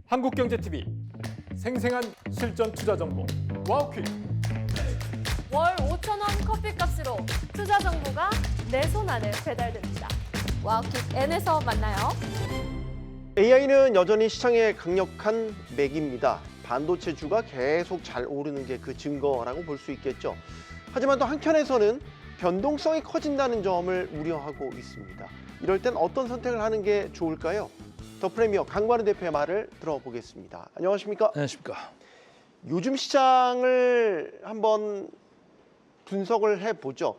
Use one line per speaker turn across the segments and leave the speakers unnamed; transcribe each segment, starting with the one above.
한국경제TV 생생한 실전 투자 정보 와우퀴.
월 5,000원 커피값으로 투자 정보가 내 손 안에 배달됩니다. 와우킥 N에서 만나요.
AI는 여전히 시장의 강력한 맥입니다. 반도체주가 계속 잘 오르는 게 그 증거라고 볼 수 있겠죠. 하지만 또 한켠에서는 변동성이 커진다는 점을 우려하고 있습니다. 이럴 땐 어떤 선택을 하는 게 좋을까요? 더 프리미어 강관우 대표의 말을 들어보겠습니다. 안녕하십니까?
안녕하십니까?
요즘 시장을 한번 분석을 해보죠.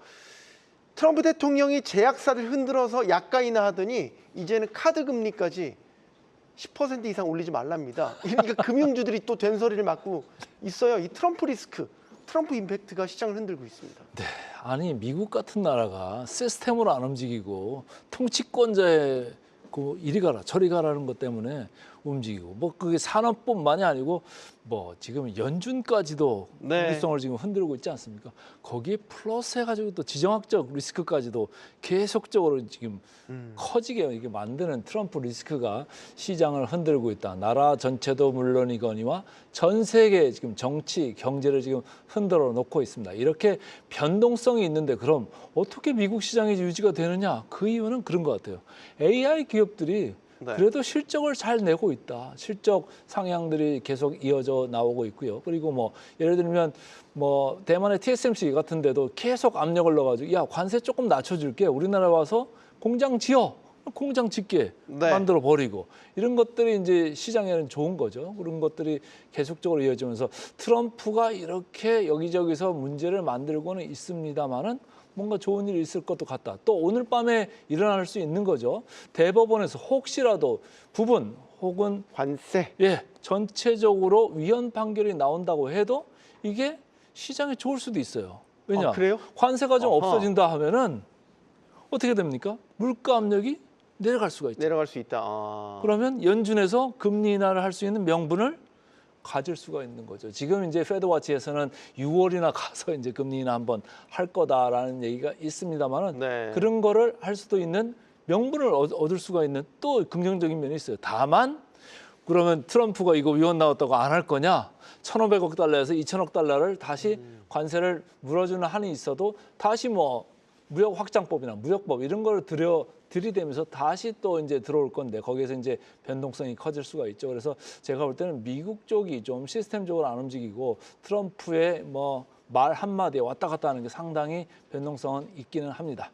트럼프 대통령이 제약사를 흔들어서 약가 인하하더니 이제는 카드 금리까지 10% 이상 올리지 말랍니다. 그러니까 금융주들이 또 된소리를 맞고 있어요. 이 트럼프 리스크, 트럼프 임팩트가 시장을 흔들고 있습니다.
네, 아니 미국 같은 나라가 시스템으로 안 움직이고 통치권자의 그 이리 가라 저리 가라는 것 때문에 움직이고 뭐 그게 산업뿐만이 아니고 뭐 지금 연준까지도
네.
우리성을 지금 흔들고 있지 않습니까? 거기에 플러스 해가지고 또 지정학적 리스크까지도 계속적으로 지금 커지게 이게 만드는 트럼프 리스크가 시장을 흔들고 있다. 나라 전체도 물론이거니와 전 세계 지금 정치 경제를 지금 흔들어 놓고 있습니다. 이렇게 변동성이 있는데 그럼 어떻게 미국 시장이 유지가 되느냐? 그 이유는 그런 것 같아요. AI 기업들이
네.
그래도 실적을 잘 내고 있다. 실적 상향들이 계속 이어져 나오고 있고요. 그리고 뭐 예를 들면 뭐 대만의 TSMC 같은 데도 계속 압력을 넣어가지고 야 관세 조금 낮춰줄게. 우리나라 와서 공장 지어. 공장 짓게
네.
만들어 버리고 이런 것들이 이제 시장에는 좋은 거죠. 그런 것들이 계속적으로 이어지면서 트럼프가 이렇게 여기저기서 문제를 만들고는 있습니다만은 뭔가 좋은 일이 있을 것도 같다. 또 오늘 밤에 일어날 수 있는 거죠. 대법원에서 혹시라도 부분 혹은
관세.
전체적으로 위헌 판결이 나온다고 해도 이게 시장에 좋을 수도 있어요. 왜냐?
그래요?
관세가 좀
아하.
없어진다 하면은 어떻게 됩니까? 물가 압력이 내려갈 수가 있죠.
내려갈 수 있다. 아.
그러면 연준에서 금리 인하를 할 수 있는 명분을 가질 수가 있는 거죠. 지금 이제 페드워치에서는 6월이나 가서 이제 금리 인하 한번 할 거다라는 얘기가 있습니다만은
네.
그런 거를 할 수도 있는 명분을 얻을 수가 있는 또 긍정적인 면이 있어요. 다만 그러면 트럼프가 이거 위헌 나왔다고 안 할 거냐? 1,500억 달러에서 2,000억 달러를 다시 관세를 물어주는 한이 있어도 다시 뭐 무역 확장법이나 무역법 이런 걸 들이대면서 다시 또 이제 들어올 건데 거기에서 이제 변동성이 커질 수가 있죠. 그래서 제가 볼 때는 미국 쪽이 좀 시스템적으로 안 움직이고 트럼프의 뭐 말 한마디에 왔다 갔다 하는 게 상당히 변동성은 있기는 합니다.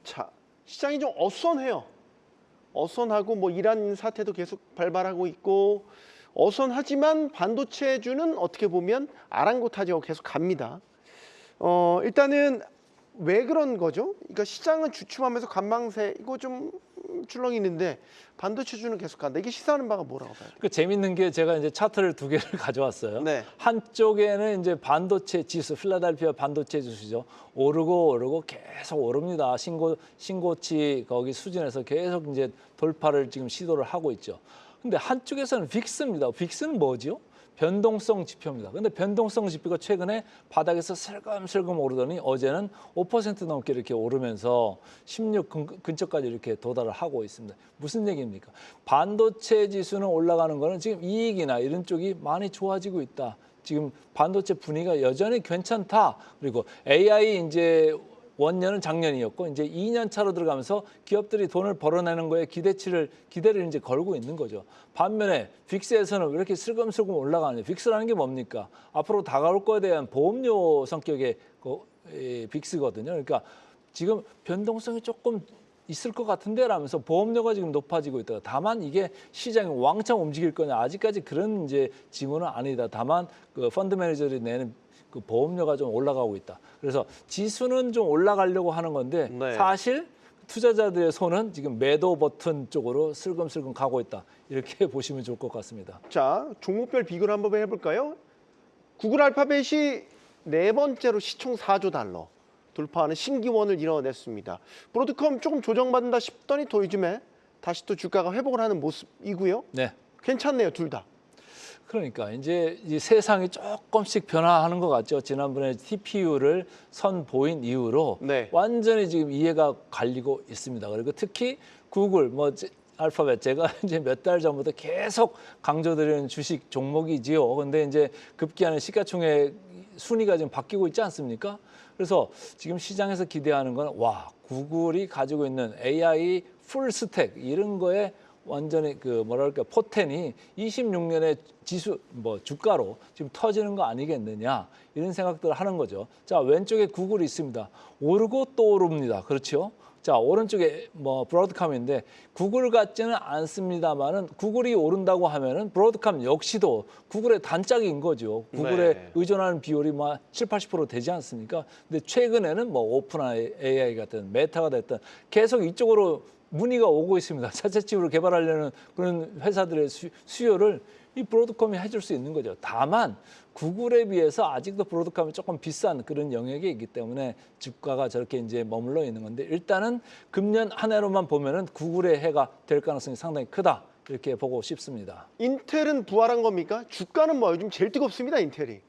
자, 시장이 좀 어수선해요. 어수선하고 뭐 이란 사태도 계속 발발하고 있고 어수선하지만 반도체주는 어떻게 보면 아랑곳하지하고 계속 갑니다. 일단은 왜 그런 거죠? 그러니까 시장은 주춤하면서 관망세 이거 좀 출렁이는데 반도체주는 계속 간다. 이게 시사하는 바가 뭐라고 봐요?
그 재밌는 게 제가 이제 차트를 두 개를 가져왔어요.
네.
한쪽에는 이제 반도체 지수, 필라델피아 반도체 지수죠. 오르고 계속 오릅니다. 신고치 거기 수준에서 계속 이제 돌파를 지금 시도를 하고 있죠. 근데 한쪽에서는 빅스입니다. 빅스는 뭐죠? 변동성 지표입니다. 근데 변동성 지표가 최근에 바닥에서 슬금슬금 오르더니 어제는 5% 넘게 이렇게 오르면서 16 근처까지 이렇게 도달을 하고 있습니다. 무슨 얘기입니까? 반도체 지수는 올라가는 거는 지금 이익이나 이런 쪽이 많이 좋아지고 있다. 지금 반도체 분위기가 여전히 괜찮다. 그리고 AI 이제 원년은 작년이었고 이제 2년 차로 들어가면서 기업들이 돈을 벌어내는 거에 기대를 이제 걸고 있는 거죠. 반면에 빅스에서는 왜 이렇게 슬금슬금 올라가느냐? 빅스라는 게 뭡니까? 앞으로 다가올 거에 대한 보험료 성격의 빅스거든요. 그러니까 지금 변동성이 조금 있을 것 같은데 라면서 보험료가 지금 높아지고 있다. 다만 이게 시장이 왕창 움직일 거냐? 아직까지 그런 이제 징후는 아니다. 다만 그 펀드 매니저들이 내는 그 보험료가 좀 올라가고 있다. 그래서 지수는 좀 올라가려고 하는 건데
네.
사실 투자자들의 손은 지금 매도 버튼 쪽으로 슬금슬금 가고 있다. 이렇게 보시면 좋을 것 같습니다.
자, 종목별 비교를 한번 해볼까요? 구글 알파벳이 네 번째로 시총 4조 달러 돌파하는 신기원을 이뤄냈습니다. 브로드컴 조금 조정받는다 싶더니 또 요즘에 다시 또 주가가 회복을 하는 모습이고요.
네.
괜찮네요, 둘 다.
그러니까 이제 이 세상이 조금씩 변화하는 것 같죠. 지난번에 TPU를 선보인 이후로
네.
완전히 지금 이해가 갈리고 있습니다. 그리고 특히 구글, 뭐 알파벳 제가 이제 몇 달 전부터 계속 강조드리는 주식 종목이지요. 근데 이제 급기야는 시가총액 순위가 지금 바뀌고 있지 않습니까? 그래서 지금 시장에서 기대하는 건 와, 구글이 가지고 있는 AI 풀 스택 이런 거에 완전히 그 뭐랄까 포텐이 26년에 지수 뭐 주가로 지금 터지는 거 아니겠느냐 이런 생각들을 하는 거죠. 자, 왼쪽에 구글이 있습니다. 오르고 또 오릅니다. 그렇죠? 자, 오른쪽에 뭐 브로드컴인데 구글 같지는 않습니다만은 구글이 오른다고 하면은 브로드컴 역시도 구글의 단짝인 거죠. 구글에
네.
의존하는 비율이 뭐 7, 80% 되지 않습니까? 근데 최근에는 뭐 오픈 AI가 됐든 메타가 됐든 계속 이쪽으로 문의가 오고 있습니다. 차차칩으로 개발하려는 그런 회사들의 수요를 이 브로드컴이 해줄 수 있는 거죠. 다만 구글에 비해서 아직도 브로드컴이 조금 비싼 그런 영역에 있기 때문에 주가가 저렇게 이제 머물러 있는 건데 일단은 금년 한 해로만 보면은 구글의 해가 될 가능성이 상당히 크다 이렇게 보고 싶습니다.
인텔은 부활한 겁니까? 주가는 뭐 요즘 제일 뜨겁습니다, 인텔이.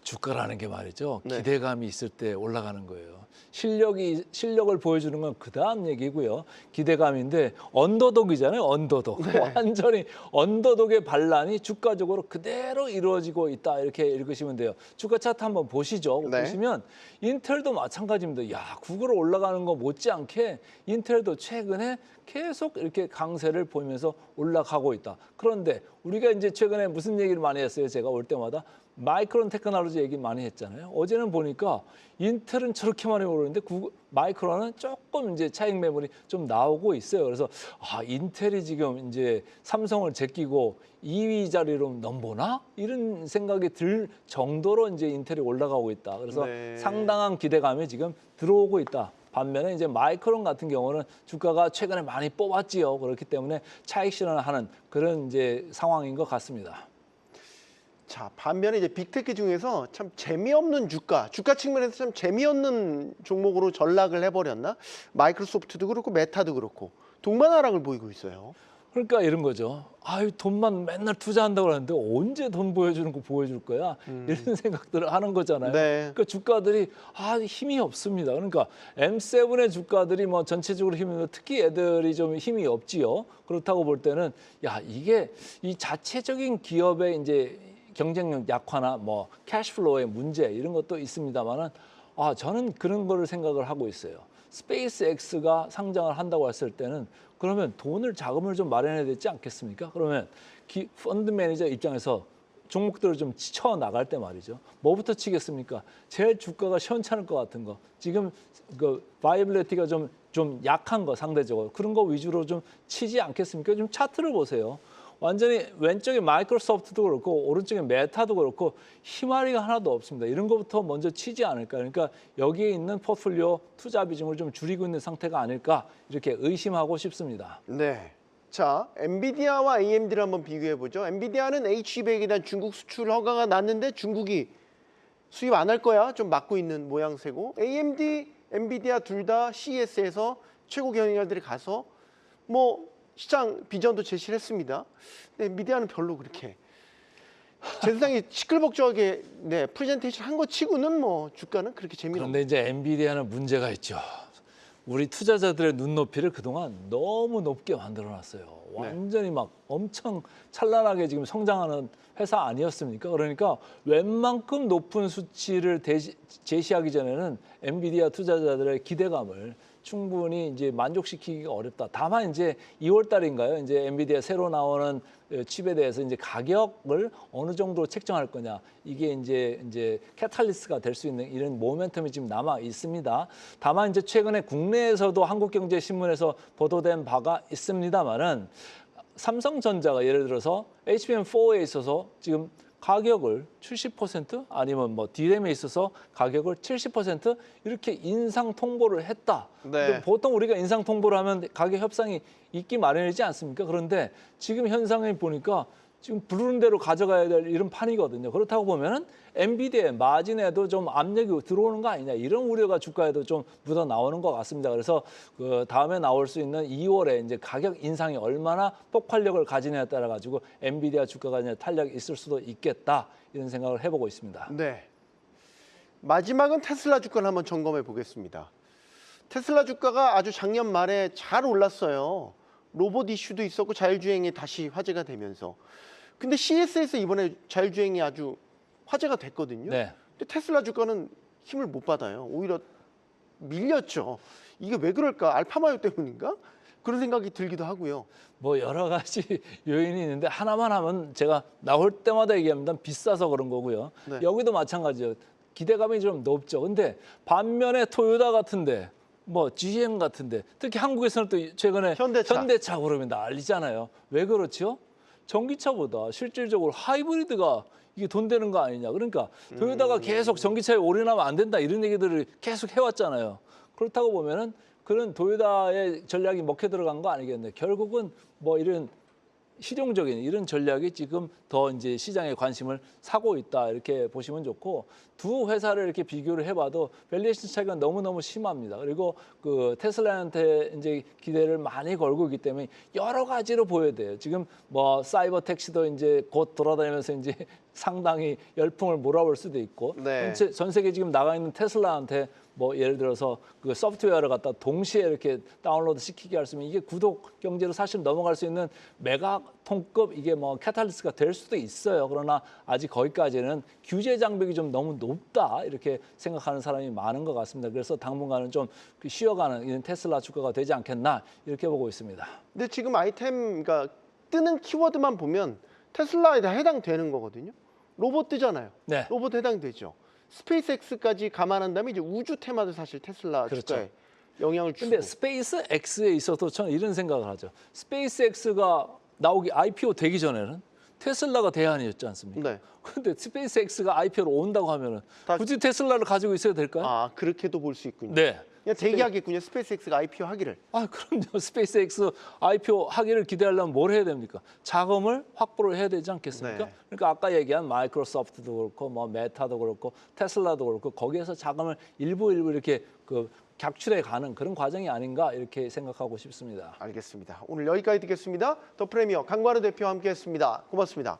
주가라는 게 말이죠.
네.
기대감이 있을 때 올라가는 거예요. 실력을 보여주는 건 그다음 얘기고요. 기대감인데 언더독이잖아요. 언더독. 완전히 언더독의 반란이 주가적으로 그대로 이루어지고 있다. 이렇게 읽으시면 돼요. 주가 차트 한번 보시죠.
네.
보시면 인텔도 마찬가지입니다. 야, 구글 올라가는 거 못지않게 인텔도 최근에 계속 이렇게 강세를 보이면서 올라가고 있다. 그런데 우리가 이제 최근에 무슨 얘기를 많이 했어요? 제가 올 때마다 마이크론 테크놀로지 얘기 많이 했잖아요. 어제는 보니까 인텔은 저렇게 많이 오르는데 마이크론은 조금 이제 차익 매물이 좀 나오고 있어요. 그래서 인텔이 지금 이제 삼성을 제끼고 2위 자리로 넘보나 이런 생각이 들 정도로 이제 인텔이 올라가고 있다. 그래서
네.
상당한 기대감이 지금 들어오고 있다. 반면에 이제 마이크론 같은 경우는 주가가 최근에 많이 뽑았지요. 그렇기 때문에 차익 실현하는 그런 이제 상황인 것 같습니다.
자, 반면에 이제 빅테크 중에서 참 재미없는 주가 측면에서 참 재미없는 종목으로 전락을 해버렸나? 마이크로소프트도 그렇고 메타도 그렇고 동반하락을 보이고 있어요.
그러니까 이런 거죠. 아유, 돈만 맨날 투자한다고 그러는데 언제 돈 보여주는 거 보여줄 거야? 이런 생각들을 하는 거잖아요.
네.
그러니까 주가들이 힘이 없습니다. 그러니까 M7의 주가들이 뭐 전체적으로 힘이 특히 애들이 좀 힘이 없지요. 그렇다고 볼 때는 야, 이게 이 자체적인 기업의 이제 경쟁력 약화나 뭐 캐시플로우의 문제 이런 것도 있습니다만은 저는 그런 거를 생각을 하고 있어요. 스페이스X가 상장을 한다고 했을 때는 그러면 자금을 좀 마련해야 되지 않겠습니까? 그러면 펀드 매니저 입장에서 종목들을 좀 쳐 나갈 때 말이죠. 뭐부터 치겠습니까? 제일 주가가 시원찮을 것 같은 거. 지금 그 바이빌리티가 좀 약한 거 상대적으로 그런 거 위주로 좀 치지 않겠습니까? 좀 차트를 보세요. 완전히 왼쪽에 마이크로소프트도 그렇고 오른쪽에 메타도 그렇고 희마리가 하나도 없습니다. 이런 것부터 먼저 치지 않을까. 그러니까 여기에 있는 포트폴리오 투자 비중을 좀 줄이고 있는 상태가 아닐까 이렇게 의심하고 싶습니다.
네. 자, 엔비디아와 AMD를 한번 비교해 보죠. 엔비디아는 H200에 대한 중국 수출 허가가 났는데 중국이 수입 안 할 거야 좀 막고 있는 모양새고 AMD, 엔비디아 둘 다 CES에서 최고 경영자들이 가서 뭐 시장 비전도 제시를 했습니다. 근데 엔비디아는 별로 그렇게 제 세상에 시끌벅적하게 프레젠테이션 한 거 치고는 뭐 주가는 그렇게 재미가
그런데 이제 엔비디아는 문제가 있죠. 우리 투자자들의 눈높이를 그동안 너무 높게 만들어놨어요. 완전히 막 엄청 찬란하게 지금 성장하는 회사 아니었습니까? 그러니까 웬만큼 높은 수치를 제시하기 전에는 엔비디아 투자자들의 기대감을 충분히 이제 만족시키기가 어렵다. 다만 이제 2월 달인가요? 이제 엔비디아 새로 나오는 칩에 대해서 이제 가격을 어느 정도 책정할 거냐. 이게 이제 캐탈리스트가 될 수 있는 이런 모멘텀이 지금 남아 있습니다. 다만 이제 최근에 국내에서도 한국경제신문에서 보도된 바가 있습니다만은 삼성전자가 예를 들어서 HBM4에 있어서 지금 가격을 70% 아니면 뭐 D램에 있어서 가격을 70% 이렇게 인상 통보를 했다.
네.
보통 우리가 인상 통보를 하면 가격 협상이 있기 마련이지 않습니까? 그런데 지금 현상을 보니까 지금 부르는 대로 가져가야 될 이런 판이거든요. 그렇다고 보면은 엔비디아의 마진에도 좀 압력이 들어오는 거 아니냐 이런 우려가 주가에도 좀 묻어 나오는 것 같습니다. 그래서 그 다음에 나올 수 있는 2월에 이제 가격 인상이 얼마나 폭발력을 가지냐에 따라 가지고 엔비디아 주가가 이제 탄력이 있을 수도 있겠다 이런 생각을 해보고 있습니다.
네. 마지막은 테슬라 주가를 한번 점검해 보겠습니다. 테슬라 주가가 아주 작년 말에 잘 올랐어요. 로봇 이슈도 있었고 자율주행이 다시 화제가 되면서 근데 CES에서 이번에 자율주행이 아주 화제가 됐거든요.
네.
근데 테슬라 주가는 힘을 못 받아요. 오히려 밀렸죠. 이게 왜 그럴까? 알파마요 때문인가? 그런 생각이 들기도 하고요.
뭐 여러 가지 요인이 있는데 하나만 하면 제가 나올 때마다 얘기합니다. 비싸서 그런 거고요.
네.
여기도 마찬가지예요. 기대감이 좀 높죠. 근데 반면에 토요타 같은데 뭐 GM 같은데 특히 한국에서는 또 최근에
현대차
그러면 난리잖아요. 왜 그렇죠? 전기차보다 실질적으로 하이브리드가 이게 돈 되는 거 아니냐. 그러니까 토요타가 계속 전기차에 올인하면 안 된다 이런 얘기들을 계속 해왔잖아요. 그렇다고 보면은 그런 토요타의 전략이 먹혀 들어간 거 아니겠네. 결국은 뭐 이런 실용적인 이런 전략이 지금 더 이제 시장의 관심을 사고 있다 이렇게 보시면 좋고 두 회사를 이렇게 비교를 해봐도 밸류에이션 차이가 너무너무 심합니다. 그리고 그 테슬라한테 이제 기대를 많이 걸고 있기 때문에 여러 가지로 보여야 돼요. 지금 뭐 사이버 택시도 이제 곧 돌아다니면서 이제 상당히 열풍을 몰아올 수도 있고
네.
전 세계 지금 나가 있는 테슬라한테 뭐 예를 들어서 그 소프트웨어를 갖다 동시에 이렇게 다운로드 시키게 할 수 있으면 이게 구독 경제로 사실 넘어갈 수 있는 메가톤급 이게 뭐 캐탈리스트가 될 수도 있어요. 그러나 아직 거기까지는 규제 장벽이 좀 너무 높다 이렇게 생각하는 사람이 많은 것 같습니다. 그래서 당분간은 좀 쉬어가는 이런 테슬라 주가가 되지 않겠나 이렇게 보고 있습니다.
근데 지금 아이템, 그러니까 뜨는 키워드만 보면 테슬라에 다 해당되는 거거든요. 로봇 뜨잖아요.
네.
로봇 해당되죠. 스페이스X까지 감안한다면 이제 우주 테마도 사실 테슬라
그렇죠.
주가에 영향을 주고.
근데 스페이스 X에 있어서 저는 이런 생각을 하죠. 스페이스 X가 나오기 IPO 되기 전에는 테슬라가 대안이었지 않습니까?
네.
근데 스페이스 X가 IPO로 온다고 하면은
다-
굳이 테슬라를 가지고 있어야 될까요?
아, 그렇게도 볼 수 있군요.
네.
그냥 대기하겠군요. 스페이스X가 IPO 하기를.
아, 그럼요. 스페이스 X IPO 하기를 기대하려면 뭘 해야 됩니까? 자금을 확보를 해야 되지 않겠습니까?
네.
그러니까 아까 얘기한 마이크로소프트도 그렇고 뭐 메타도 그렇고 테슬라도 그렇고 거기에서 자금을 일부 이렇게 그 객출해 가는 그런 과정이 아닌가 이렇게 생각하고 싶습니다.
알겠습니다. 오늘 여기까지 듣겠습니다. 더 프리미어 강관우 대표와 함께했습니다. 고맙습니다.